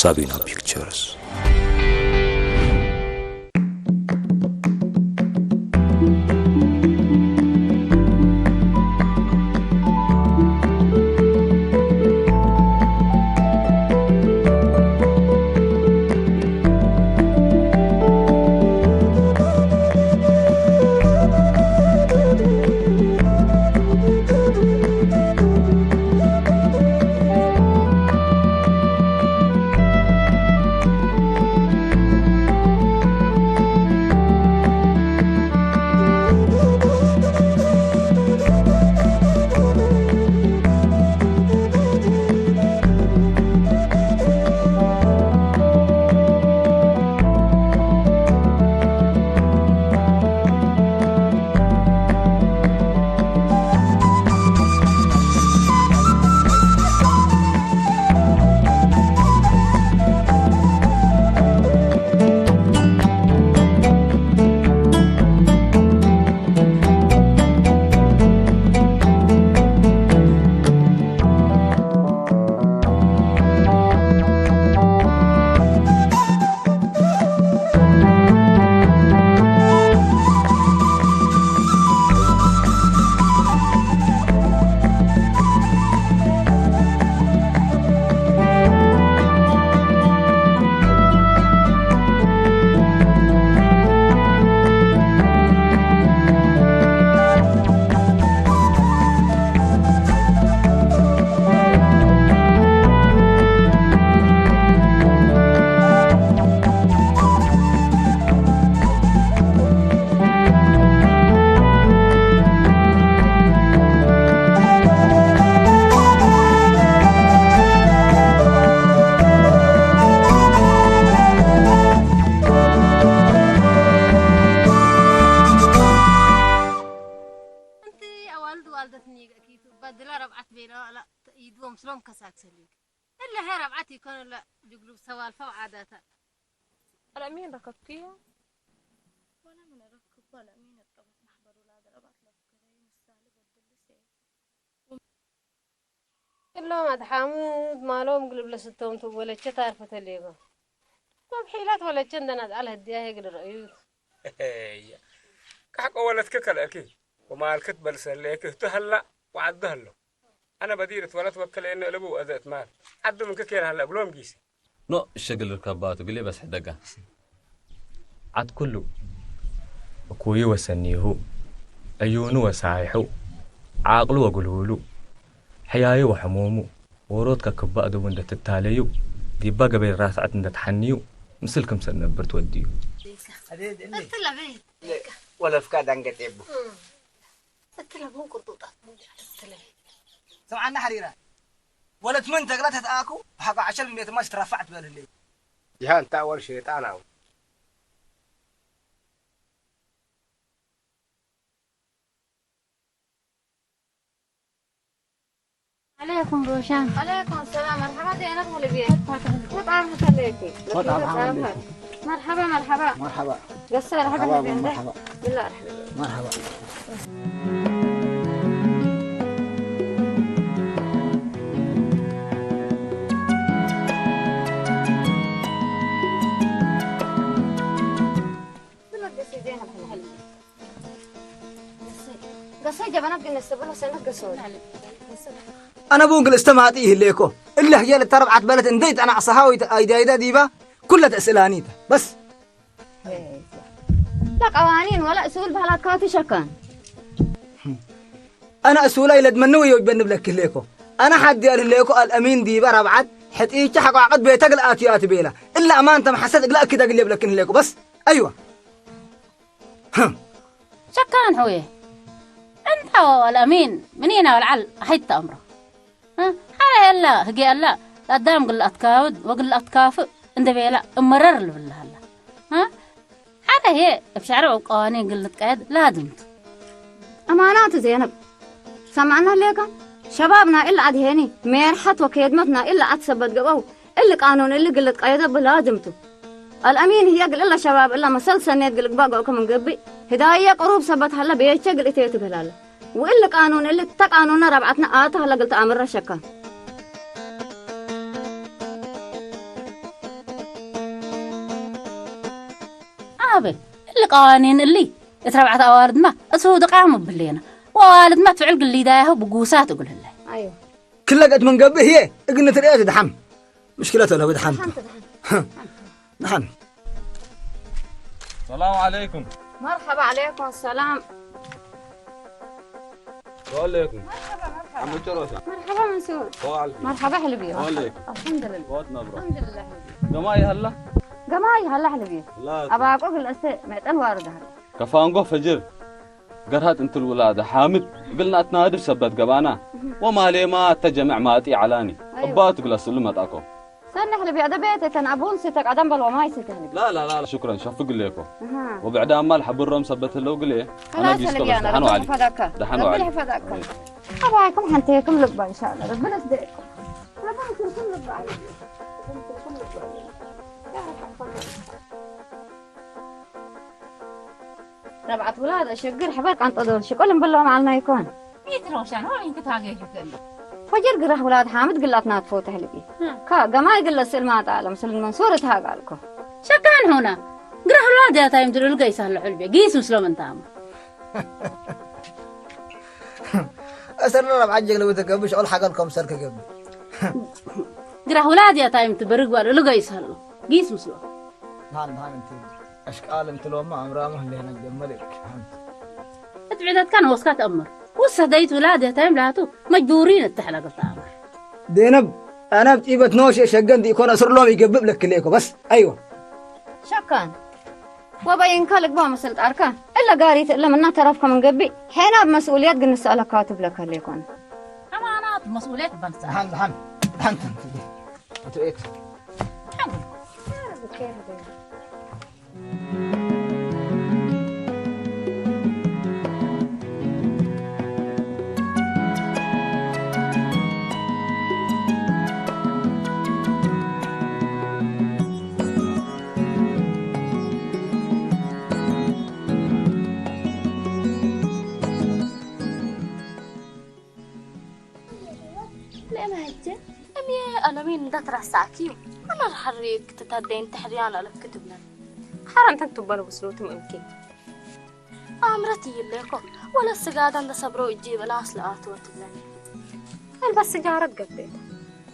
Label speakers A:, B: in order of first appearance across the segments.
A: Sabina Pictures.
B: سلام كساك سليك إلا هي ربعتي كانوا لا يقولوا سوالفة وعاداتها.
C: الأمين ركبكيها؟
D: ولا من ركب ولا مين ركبت محضر ولا ضربت لك كريم السهل بدل
B: إلا ما تحامد مالهم قلب لستهم ولا شيء تعرفت الليجا. ما بحيلات ولا شيء عندنا على هدية يقدر أيوه.
E: كحق أولاد ككلك وما الكتب لسليك تهلا وعدها له. أنا بديرة ولا توكل إنه لبو أذات مال عد من كثير هلا بلوم جيسي
F: نو الشغل الكبات وقلي بس حدقة عد كله وكوي وسنيه أيون وسايحو عاقل وقلولو حياي وحمومو ورودك كباء دو من تتاليو دي بقى بين راس عدنا تحنيو مثلكم سنة برتوديو
G: أديد اللي
B: أتلا بيه
G: ولا فكاد عنك تبو
B: أتلا مو قرطوطة أتلا
G: سمعنا حريرة ولا تمنت قلتها تأكو حق عشان اللي ما استرفعت بالليل
E: جهان تاول شيطان أو
D: عليكم روشان.
B: عليكم السلام مرحبا دي أنا أقول بيه مطعم خليكي مرحبا مرحبا
G: مرحبا
B: قصير حبيبي
G: مرحبا
B: بالله
G: مرحبا
B: قصي جبنا بقى نستبله سنة قصور
G: أنا بقول استمعتيه الليكو إلا هي اللي تربعت بلد انديت أنا عصهاوي أيدا ديبا كلها تأسلانيته بس
D: لا قوانين ولا أصول بهلاكات شكان.
G: أنا أسولي لدمنوي يجبنب لك الليكو أنا حد يال الليكو الأمين ديبا ربعت حتى إيش حق عقد بيتك الآتيات بيلا إلا أما أنت محسد لا كده قلب لك الليكو بس أيوة
H: شكان حويه أنت والأمين منين والعل حيت أمره ها حلا يلا هجي الله لا دام قل أتكاود وقل أتكافئ عند بيلا مرر له بالله هلا ها حلا هي بشعر وقوانين قل نتقعد لا دمت
D: أمانات زينب سمعنا ليك شبابنا إلا عد هني ميرحت وكيدمتنا إلا عد سبت قبو إلا قانون إلا قلت قيدة بلازمته الأمين هي قل إلا شباب إلا مسل سنيت قلت باقوكم من قبي هداية قروب سبت هلا بيتش قل إتيت بلاله وإلا قانون إلا تقانون ربعتنا هلا قلت أمر شكا
H: اللي قوانين اللي اتربعت أوارد ما أسود قام بلينا ووالد ما تفعل اللي دايه بقوسات أقول الله
B: ايوه
G: كل قد من قبل هي قلنا تريد دحم مشكلته لو دحم دحم.
F: السلام عليكم.
D: مرحبا عليكم السلام.
F: وعليكم.
D: مرحبا
F: عم تروسا.
D: مرحبا منصور. مرحبا حلبي.
F: وعليكم.
D: الحمد لله.
F: واتنا برا.
D: الحمد لله.
F: جماعي هلا.
D: جماعي هلا حلبي.
F: لا.
D: أبا أقول الأسئلة ما يتقال وارد هلا.
F: كفانقو فجر. قرهت انت الولادة حامد قلنا اتنادر سبت قبانا وما لي ما تجمع ماتي علاني.
D: أيوة.
F: أبات قل سلمت أكو.
D: سنة حلبي أدا بيتك أنا أبون ستك أدم بالوماي ستك حلبي.
F: لا شكرا شفق ليكو. وبعد ما الحب الرم سبت له قلي أنا قيسك بس دحنوا علي. دحنوا علي.
D: ربنا يحفظك. أباكم حنتيكم لبا إن شاء الله ربنا يصدقكم. ربنا يصدقكم لبا. ربعت ولاد أشجر حباك عن طدول شكلهم بالله معلنا يكون.
H: يتروشان هو ينك تاجي
D: فجر قرح ولاد حامد قلتنا تفوت حلبي. كا جماعي قل سلمى تعالى مثل المنصور تها لكم.
H: شكان هنا قرح الواد يا تايم دلول قيس هالحلبي قيس مسلم انتام.
G: أسرنا بعجق لو تكبش أول حاجة لكم سرك قبل.
H: قرح ولاد يا تايم تبرق ولا قيس هالو قيس مسلم.
G: هان انت أشكال انت لو ما أمرامه اللي هنا جملك.
H: اتبعدت كان وسكات أمر. وصديت ولاد يا تايم لاتو مجبورين التحلقة تامر.
G: دينب أنا بتيبة نوش شقن دي يكون أسر لهم يقبب لك كليكو بس أيوة.
D: شكان. وبين كلك بقى مسألة أركان إلا قاريت إلا منا ترافك من قبي حين بمسؤوليات قلنا السؤال كاتب لك اللي يكون.
H: أمانات مسؤوليات بنسى.
G: دحن أنت إيه؟
C: أنا مين ده ترى ساكيو أنا الحريق تتهدين تحريان على كتبنا
B: حرام تكتب بالو بسلوتهم يمكن
C: أمرتي الليكو ولا السجادة عند صبرو يجيب الأصل آتوت لنا
B: هل بس سجارة قبل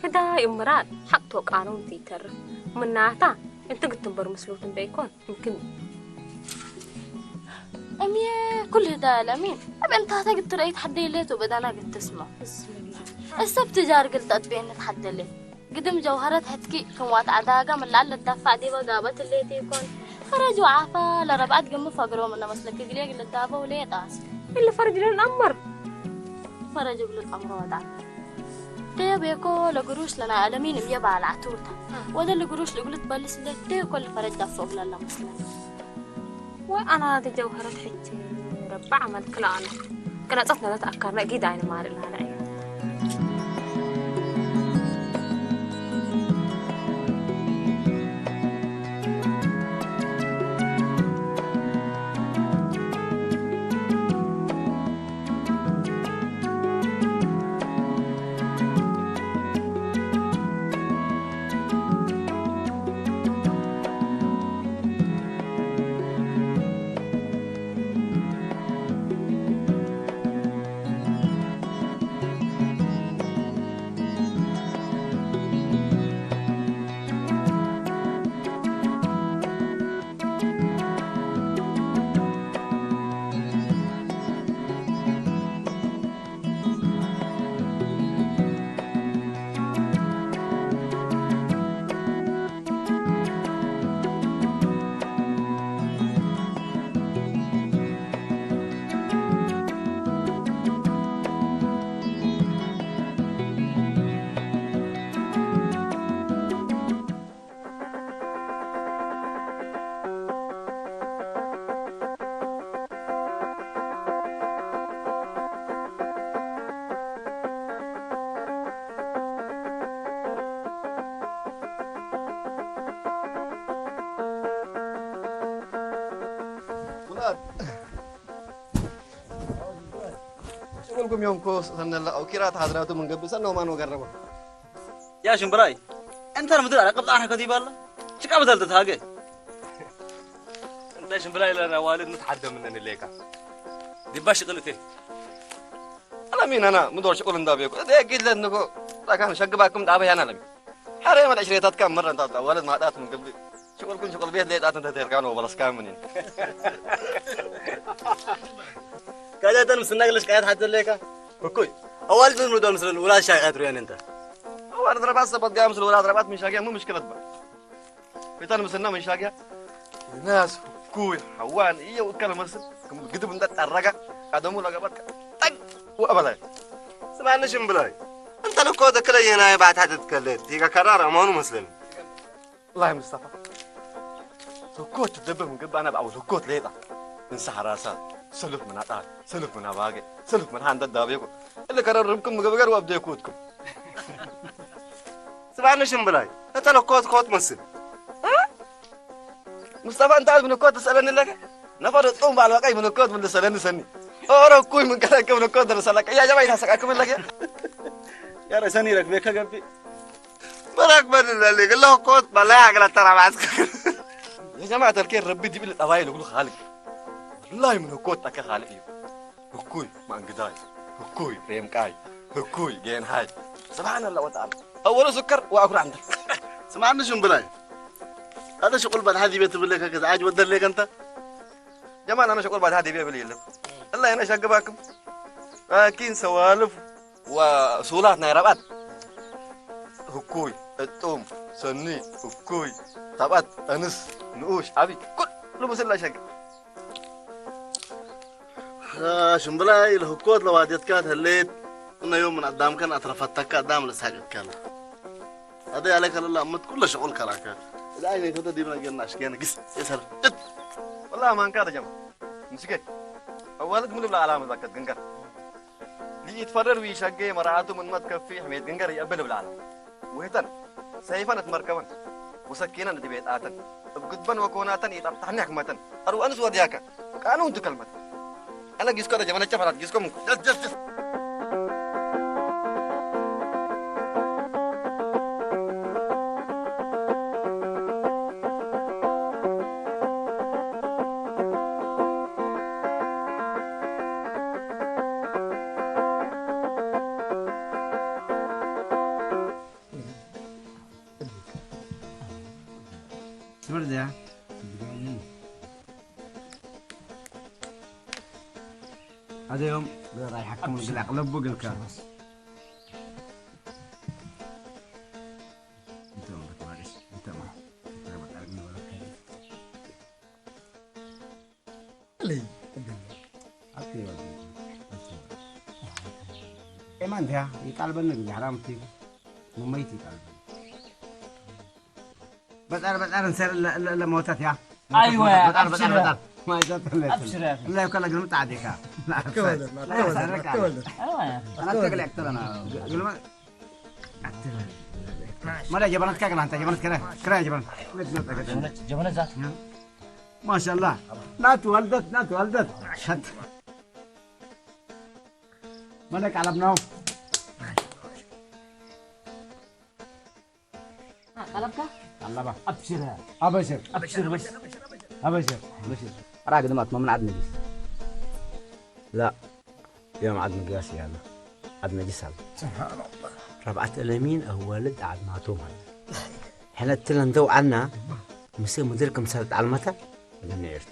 B: كده إمران حقته قانون تيتر من ناتا أنت قلت تنبر مسلوتهم بيكون يمكن
C: أمي كل هدا الأمين أبي أنت هتقدر رأيت حدي ليتو بدانا قد تسمع السبت جار قلت أتبين نتحدى لي قدم جوهرات هتكي كوات عداقة من لعل الدفع دي وقابت اللي تيكون خرجوا عافا لربعت قموا فقروا من مسلك قليق للدابة وليه تاسك
B: اللي فرج للأمر
C: فرجوا للأمر ودع تيه بيكو لقروش لنا ألمين بيبا على عتوتها وده اللي قروش اللي قلت بلس اللي تيه كل فرج دفوق للا مسلك
B: وأنا دي جوهرات حتى ربع عمل كلا أنا كانت أصلا نتأكر أكيد عين ماري لها لأيه
A: شغلكم يومكم سنة أو كيرات حضراتكم من قبل سنة وما نقربه
I: يا شمبراي أنت المدير على قبض أنا كذي بالله شو قبض هذا تاجي ليش بلاي لنا والد نتحدى منن ليك دي باش قلتي
A: الأمين أنا مدور شغل ندابيكو ده أكيد لأنكو لكن شقباكم دعبي أنا الأمين حرام العشريتات كم مرة أنت والد ما دات من قبل شغل بيت ليت أنت تركانه وبلس كامنين
I: كذا تنم سنك ليش قاعد حد ليك كوي أول من مدور مثل ولا شيء قادرين أنت
A: هو أنا ضربات سبت قام مثل ولا ضربات من شاقية مو مشكلة بقى بيتان مسنا من شاقية الناس كوي حوان إيه وكلام مثل كم قدم أنت الرجع قدموا لقبات تك وأبدا
I: سمعنا شن بلاي أنت لو كود كلا هنا بعد حد تكلم تيجا كرارة ما هو مسلم
A: الله يا مصطفى سكوت تدبر من قبل أنا بقول سكوت ليتا من سحراسات سلوك من عطال سلوك من أباقي سلوك من هاند الدابيكو اللي كرر ربكم مقبقر وأبدأ يكودكم
I: سمعنا شن بلاي أنت لو كود مسلم
A: مصطفى أنت عارف من الكود تسألني لك نفر الطوم على الواقع من الكود من اللي سألني سني أورا كوي من كلامك من الكود اللي سألك يا جماعة هسألكم لك
I: يا رساني لك بيك قلبي براك بدل اللي قال له كود بلا عقل ترى معسكر
A: يا جماعة الكير ربي دي بالله أوايل يقولوا خالق والله من الكود تك خالق هكوي ما انقداي هكوي ريم كاي هكوي جين هاي سبحان الله وتعالى أول سكر وأكل عندك
I: سمعنا شن بلاي هذا شغل بعد هذه بيت بالله كذا عاج ودر لك أنت
A: جماعة أنا شغل بعد هذه بيبلي لهم الله أنا شقباكم لكن سوالف وصولات نيرابات هكوي التوم سني هكوي تبات أنس نوش أبي كل بس الله شق
I: شن بلاي الهكود لو عديت كات هليت إنه يوم من قدام كان أطرفتك قدام لساقط كلا هذا عليك الله أمت كل شغل كراكا لا يعني كنت دي من جناش كأنا قس يسهل
A: والله ما انكار جماعة مسكت أولد من العالم ذاك الجنجر اللي يتفرر ويشجع مراعاته من ما تكفي حميد جنجر يقبل بالعالم وهتن سيفنا تمركبن وسكينا ندبيت آتن بقدبن وكوناتن يتفتحني حكمتن أرو أنس ودياك كانوا أنت كلمة أنا جيسكو هذا جماعة شفرات جيسكو جس
G: برده هذا يوم راح يحكم القلق لبق الكاس انت ما بتعرف انت ما بتعرف ولا لي اوكي ايمان ده يقال بنك حرام تي مميتي قال بدار نسير لموتات يا
J: ايوه
G: بدار ما جات
J: ابشر يا اخي
G: لا يكون لك متعديك لا كولد لا كولد انا تقلع اكثر انا قول ما ما لا جبنت كاكل انت جبنت كره جبنت
J: جبنت ذات
G: ما شاء الله نات ولدت شد مالك على ابنه
H: قلبك
G: الله بقى
J: ابشر
G: ابشر
J: بس
G: راقد ما من عدنا جيس لا يوم عدنا قياسي يلا عدنا جيس هذا
J: سبحان الله
G: ربعة اليمين أو والد قعد معتوم احنا تلنا ندو عنا مسير مديركم سالت على المتى بدنا نعرف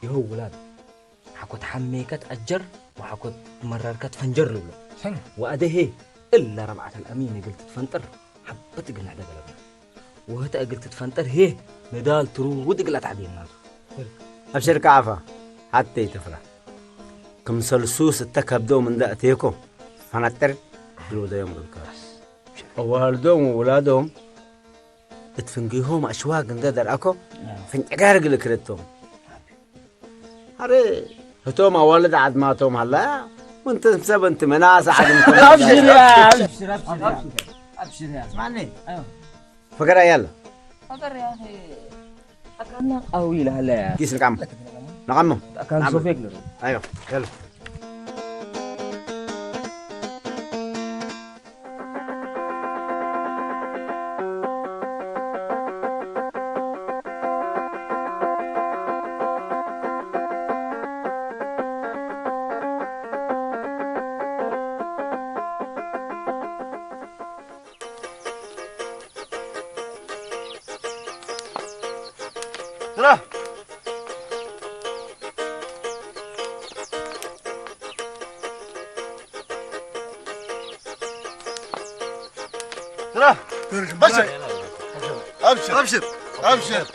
J: يهو ولاد حكوت حميكت أجر وحكوت مرركت فنجر له وأده إلا ربعة الأمين قلت تفنطر حبت قلنا عدا قلبنا وهتا قلت تفنطر هي ندال ترو ودقلت عدينا
G: أبشر كعفة حتى تفرح كم سلسوس التكبدو من دقتيكو فنطر بلو ده يوم الكاس والدهم وولادهم تفنقيهم أشواق ندر أكو فنقار قل كرتهم هري هتوم والد عد ما توم هلا وانت سب انت مناس عد
J: أبشر يا
G: اسمعني
J: أيوه
G: فقرا يلا
J: فقر يا أخي أكلنا قوي لهلا
G: كيس نقعم نقعمه
J: أكل صوفيك له
G: ايوه يلا
A: ترى ترى
I: ابشر ابشر ابشر ابشر.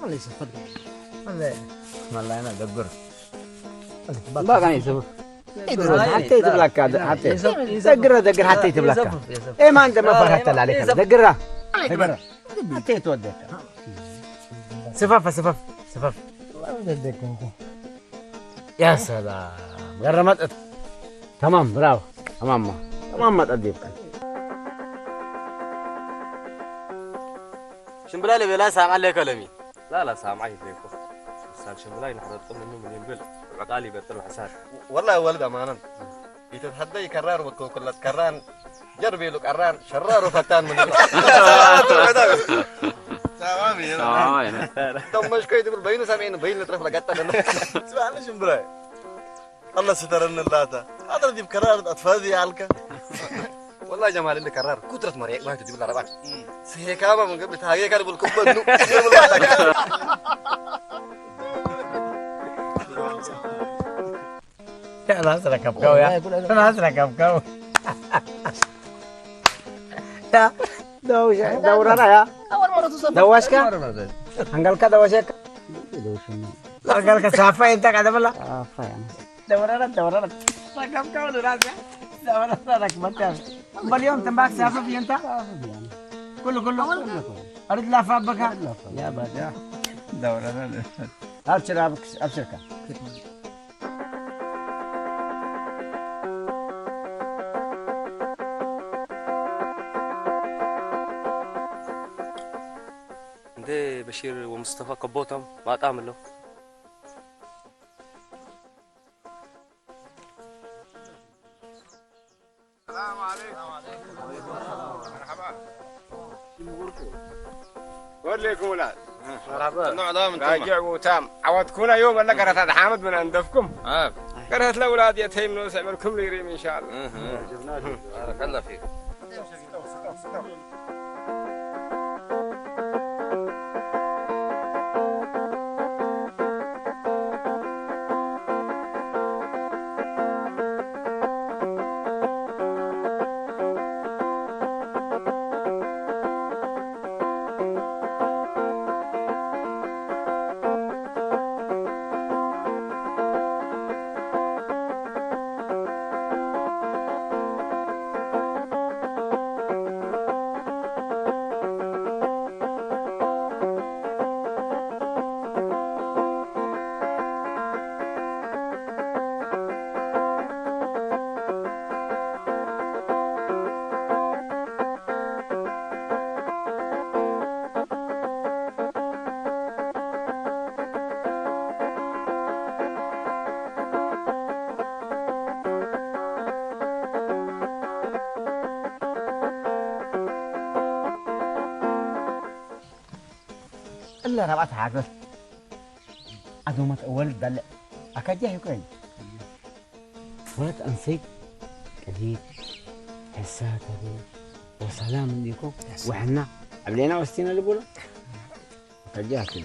G: ليس تفضل. والله انا ادبر
J: بقى يعني سبب
G: حتى يتبلك حتى دقر حتى يتبلك. ايه ما انت ما فرحت عليك دقرها حتى يتودك. سفاف يا سلام غرمت. تمام برافو تمام ما تأديب.
F: شنبلالي بلا سامع عليك كلامي. لا سامعي فيكم. بس شنبلالي نحن منه من ينبل عقالي بيطلع حساد.
A: والله يا ولد امانه يتتحدى يكرر وكل كران جربي له كران شرار وفتان من
I: تمام يا
A: تم مش كويس تقول بينو سامعين بين طرف لقطه
I: اسمعني شنبلاي الله سترنا اللاتا هذا دي بكرار اطفال دي علكه.
A: والله جمال اللي كرر كثرة مريق ما تجيب لها ربع سهيكامة من قبل تهاجي كان بالكوبا نو
G: يا ناس ركبكوا يا ناس ركبكوا يا دورنا يا
H: أول مرة تصدق
G: دواشك هنقلك دواشك هنقلك سافة انت قاعد بلا دورنا ركبكوا ناس دورنا ركبت باليوم تنباك سافة في انت كله أرد لا فابك يا باشا دورنا أبشرك
F: ده بشير ومصطفى كبوتهم ما تعمل له.
E: السلام عليكم. مرحبا. وليكم ولاد.
A: مرحبا النوع ده من
E: راجع وتام عودكونا يوم ولا قرأت هذا حامد من عندكم. قرأت الأولاد يتهمنوا وسعملكم ليريم إن شاء الله.
F: بارك الله فيك.
G: إلا ربعت حاجة أدومة أول دل أكجاه يكون ولد أنسيك كذيب حسات وسلام ليكم وحنا قبلنا وستين اللي بقوله أكجاه كذي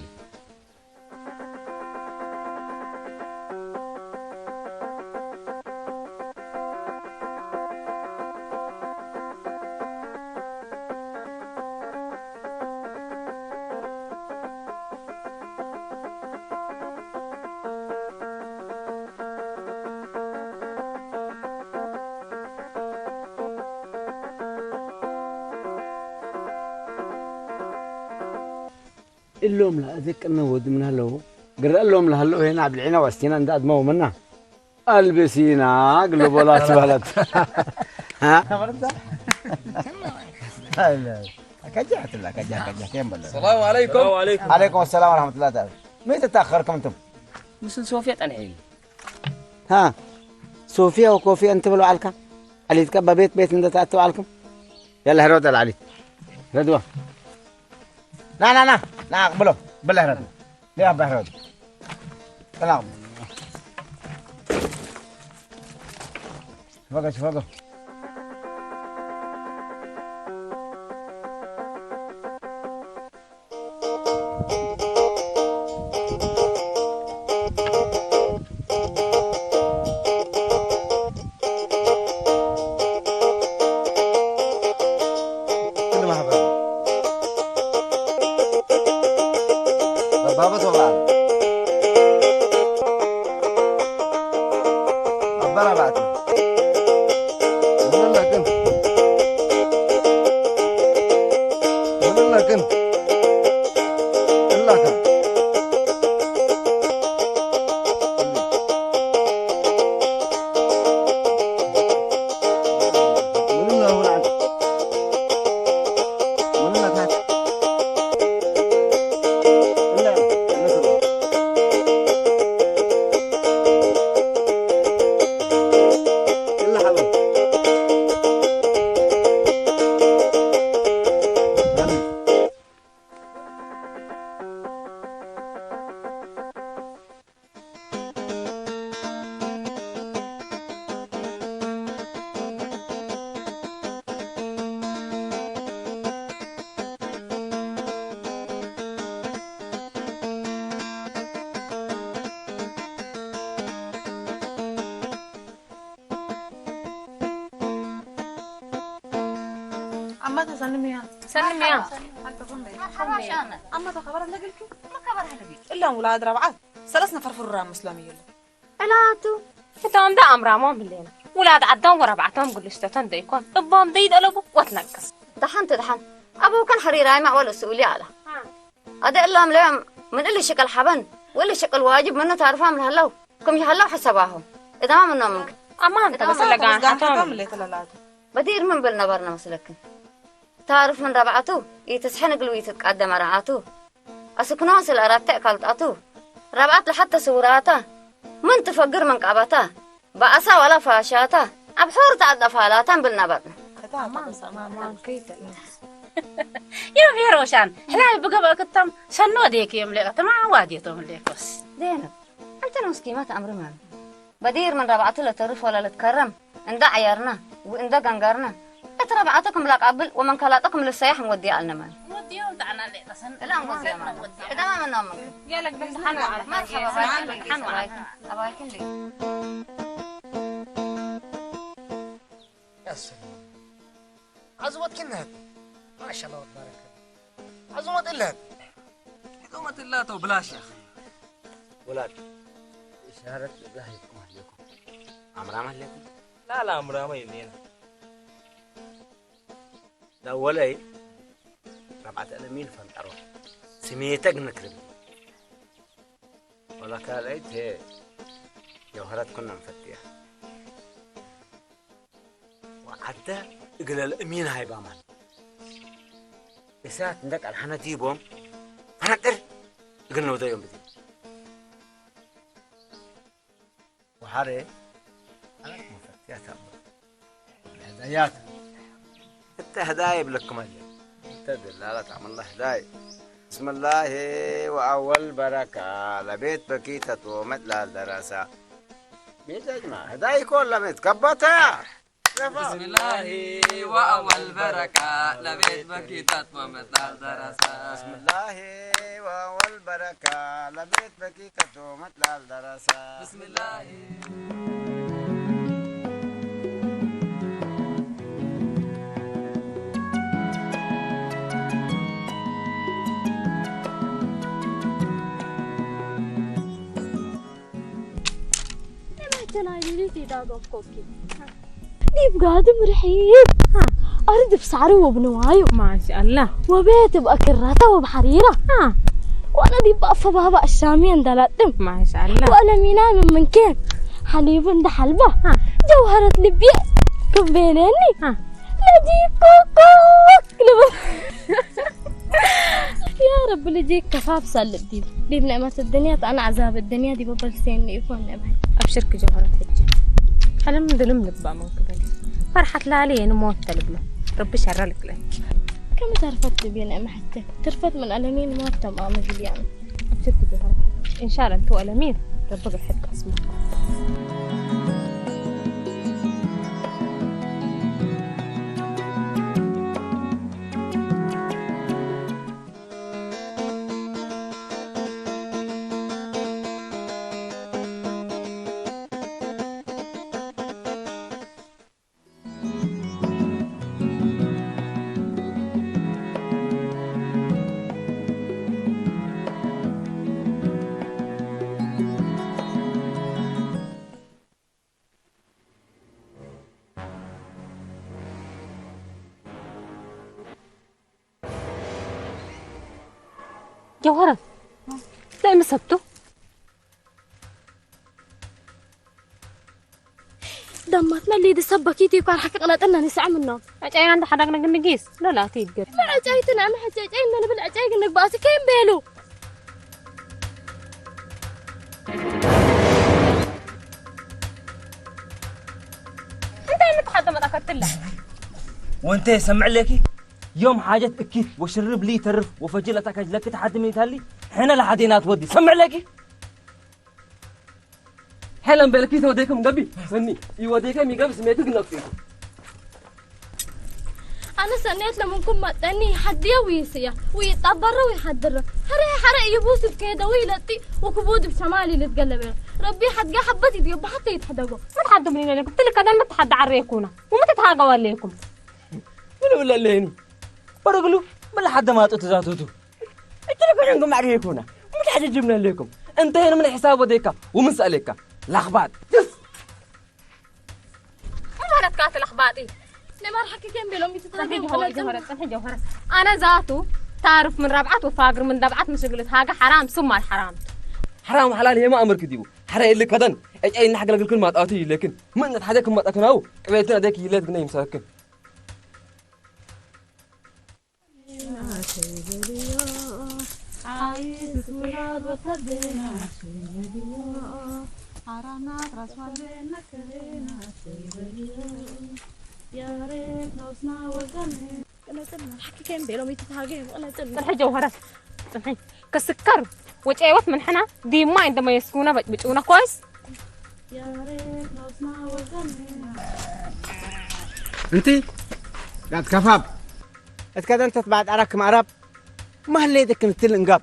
G: اللوم لا أذك إنه ود من هلو قرأ اللوم لهلو هنا عبد العينا واستينا عند أدمو منا البسينا قلبوا لا سوالت ها كجحت الله كجح كيم بالله
J: السلام عليكم.
G: عليكم السلام ورحمة الله تعالى. متى تأخركم أنتم؟
J: مثل صوفيا تنعيل.
G: ها صوفيا وكوفيا أنت بلو علكم اللي يتكبى بيت من تأتوا علكم يلا هرود علي رضوى لا اقبله بالله رضوى ليه ابه رضوى لا اقبل شفقه بابا والله عبارة بعد
K: عمتها سلمي عمتها خبرها لقلكي ما خبرها لقلكي إلا ولاد ربعات سلسنا فرفر الرام مسلمي
B: الاتو فتام دا امرامون بالليل ولاد عدام وربعتهم قلشتتن ديكون ابام ديد قلبوا وتنقص
D: دحنت ابو كان حريراي مع ولا سؤولي على هذا الا ملام من اللي شكل حبن واللي شكل واجب منه تعرفها من هلو كم يهلو حسباهم اذا ما منهم ممكن
B: اما انت بس لقان حتام
D: بدير من بالنبرنا مسلكن تعرف من ربعته يتسحن قلوي تتقدم رعاته أسكناس الأرات تأكلت أتو ربعت لحتى سوراته من تفقر من قعبته بأسا ولا فاشاته أبحور تعدى فالاتا بالنبرنا
H: يا في روشان حلال بقى كتم شنو ديك يوم لقت ما واديتهم ليكوس
D: زينب أنت مسكيمات أمر مان بدير من ربعته لا تعرف ولا تكرم إن عيارنا وإن قنقرنا اتربعتكم لا قبل ومن كلاتكم للسياح مودي على مان
H: وديهم تعنا اللي تصن
D: لا مودي إذا ما منهم
B: قالك بمتحن على
D: مرحبا بمتحن أبايكن لي
J: يا سلام عزوت كنها ما شاء الله تبارك الله عزوت إلا عزوت إلا تو بلاش يا أخي
G: ولاد إشارة الله يكون عليكم عمران عليكم
J: لا عمران ما يمين
G: لا ولا ربعة الأمين فانتروا سميتك نكرم ولا كالعيد هي جوهرات كنا مفتيح وحتى يقول الأمين هاي بامان إسات عندك الحنا تيبهم فنقدر يقولنا وذا يوم بدي وحاري أنا مفتيح تأمر الهدايات انت هدايا بلكم اليوم انت دلالة تعمل الله هدايا بسم الله واول بركه لبيت بكيتة ومثل الدراسة ميت يا جماعه هدايا كلها متكبتة
L: بسم الله واول بركه لبيت بكيتة ومثل الدراسة
G: بسم الله واول بركه لبيت بكيتة ومثل الدراسة
L: بسم الله
C: ديب قادم رحيب أرد بسعره وبنوايو
B: ما شاء الله
C: وبيت بأكراته وبحريرة وأنا ديب بقفة بابا الشامية دلاتم
B: ما شاء الله
C: وأنا مينا من كين حليب ده حلبة جوهرة لبية كبينيني لديك كوكوك يا رب لديك كفاف سلب دي بنعمة الدنيا أنا عذاب الدنيا دي ببلسين يكون نبهي
B: أبشرك جوهرة حجة أنا من ظلم لك بقى من قبل فرحة لالين وموت تلبله ربي شرلك لك
C: كم ترفضت بينا أم حتى ترفض من ألمين ما تمام يعني.
B: شفت جوهرة إن شاء الله أنتوا ألمين ربك يحب اسمه. جوهرة دائما سبته
C: دمتنا اللي دي سبكيتي وكان حكي غلط إننا نسعى منه.
B: أجاين عند حدقنا قنقيس لا تيجر.
C: لا أجايتنا أنا حتى أجاينا أنا بالأجاي إنك باسي كين بيلو.
B: أنت اللي تحدى ما ذكرت له.
J: وأنت سمع لك يوم حاجة أكيد وشرب لي ترف وفجلتك أجلك تحد من يتهلي حين لحدينات ودي سمع لك حالا بالكيس وديكم قبي سني يوديكم يقبل سميتك نفسي
C: أنا سنيت لمنكم ما تاني حد ويسيا ويتبرر ويحضر حرق يبوس بكيدا ويلتي وكبود بشمالي اللي تقلبين ربي حد حبتي دي حتى يتحدقوا
B: ما تحدوا منين قلت لك هذا ما تحدى عريكونا وما تتهاقوا عليكم
J: ولا ليني برقلوا ما حد ما تزاتوتو قلت لكم عندكم عريكونا ما حد جبنا لكم انتهينا من حساب وديكا ومن سألك لخبات
B: ما ركعت الأخباطي
C: لما حكي كم بيلوم
B: يتتهاقوا جوهرة أنا ذاته تعرف من ربعات وفاقر من دبعات مشغلت هاقة حرام ثم الحرام
J: حرام وحلال هي ما أمر كديبو حرام اللي كدن أي نحق لك الكل ما تأتي لكن من نتحداكم ما تأكناو قبيتنا ديك يلاد قنايم ساكن
M: عايز ولاد وصدنا حرامات راس والدنا كرينا يا ريت نوصنا وزمن
C: أنا سمع الحكي كم بيلوم يتتهاقوا أنا سمع
B: الحين جوهرة الحين كسكر وجايوت من حنا دي ما عندما يسكونا بتجونا كويس
M: يا ريت نوصنا وزمن
G: انتي قاعد كفاب اتكذا انت بعد أراك معرب ما اللي يدك نتل انقاب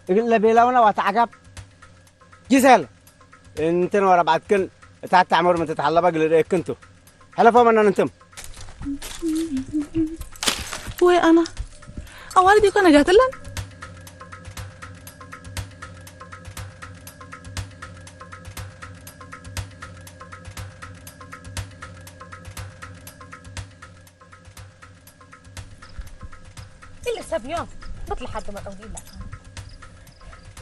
G: إلا بيلاونا واتعقب جيسال انت ورا بعد كل تحت عمر من تتحلى بقى اللي كنتو حلفوا من انتم
K: وي انا اوالدي كنا جات لنا
B: اللي سب يوم بطلع حد ما تقولي لك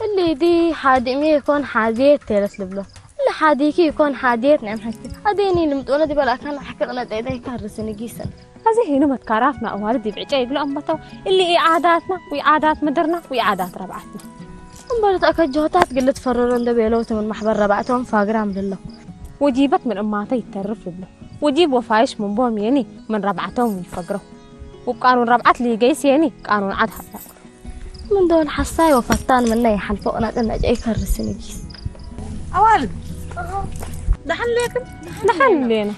C: اللي دي حادمي يكون حاديت تلس لبلو اللي حاديكي يكون حاديت نعم حكي هذيني اللي متقولة دي بلا كان حكي أنا دايدا يكرسني جيسا
B: هذه هنا متكرافنا أوالدي بعجاي يقولوا أمبتو اللي إعاداتنا وإعادات مدرنا وإعادات ربعتنا
C: أمبالت أكد جهتات قلت فررون ده بيلوت من محبر ربعتهم فاقرام لله
B: وجيبت من أماتي يترف لبلو وجيب وفايش من بوم يعني من ربعتهم يفقروا وبقانون ربعت لي جيس يعني قانون عدها
C: من دون حساي وفتان مني يحلفوا أنا أنا جاي كرسني جيس
K: اوالد دحن ليكم
B: دحن لينا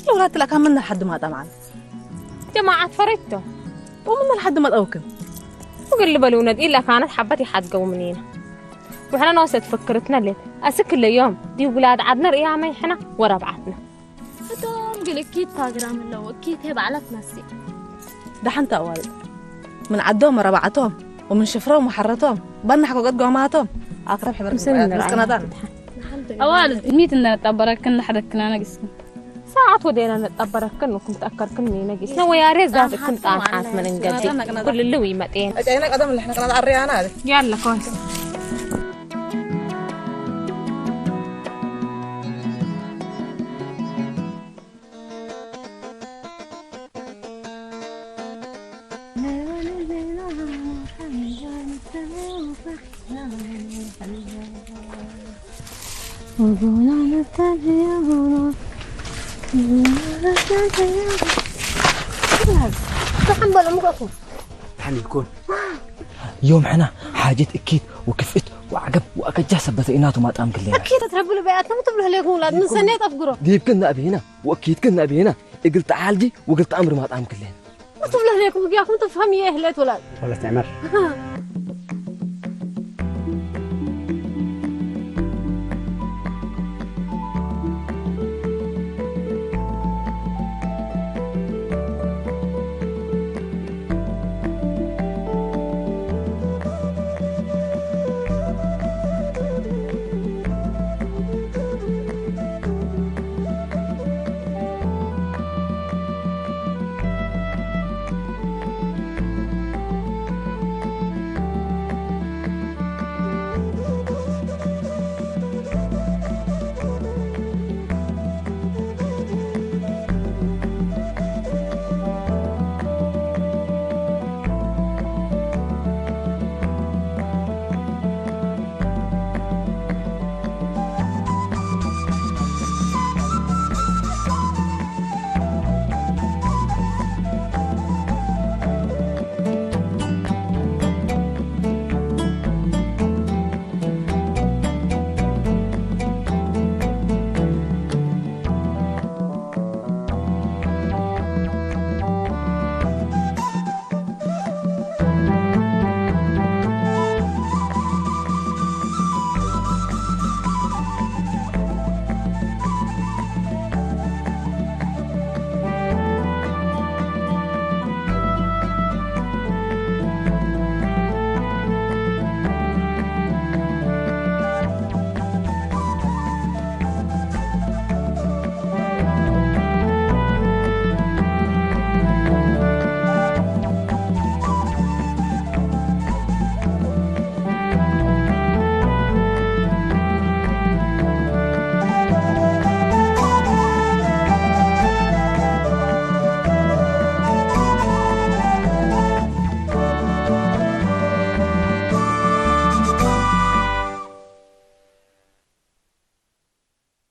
K: لو قالت لك من لحد ما طبعا
B: جماعة فريتو
K: ومن لحد ما تأوكم
B: وقال بالونا إلا كانت حبتي حتقوم منينا وحنا نوصل فكرتنا ليه أسكل اليوم دي ولاد عدنا ريامي إحنا وربعتنا
C: هدوم قل أكيد فاقرام الله أكيد هي بعلت نسي
K: دحن اوالد من عدوهم ربعتهم ومن شفرهم وحرتهم بنحكوا قد قوماتهم اقرب حبر مسكنادان
H: اوالد ميت ان تبرك كنا حركنا نقص
B: ساعات ودينا نتبرك كن وكنت أكر كني نجس نو يا رزق كنت أنحاس من إنجلتي كل اللي ويمتين
K: أجينا قدام اللي إحنا كنا عريانا هذه
B: يلا كويس حنبل أمكم
J: حن يكون يوم حنا حاجة أكيد وكفت وعقب وأكجه سبتيناتو ما تقام كلنا
B: أكيد تربوا لبياتنا وتبلها ليكم ولاد من سنة أفقروا
J: ديب كنا أبينا وأكيد كنا أبينا قلت عالجي وقلت أمر ما تقام كلنا
B: وتبلها ليكم وياكم تفهم يا أهلات ولاد
G: ولا تعمر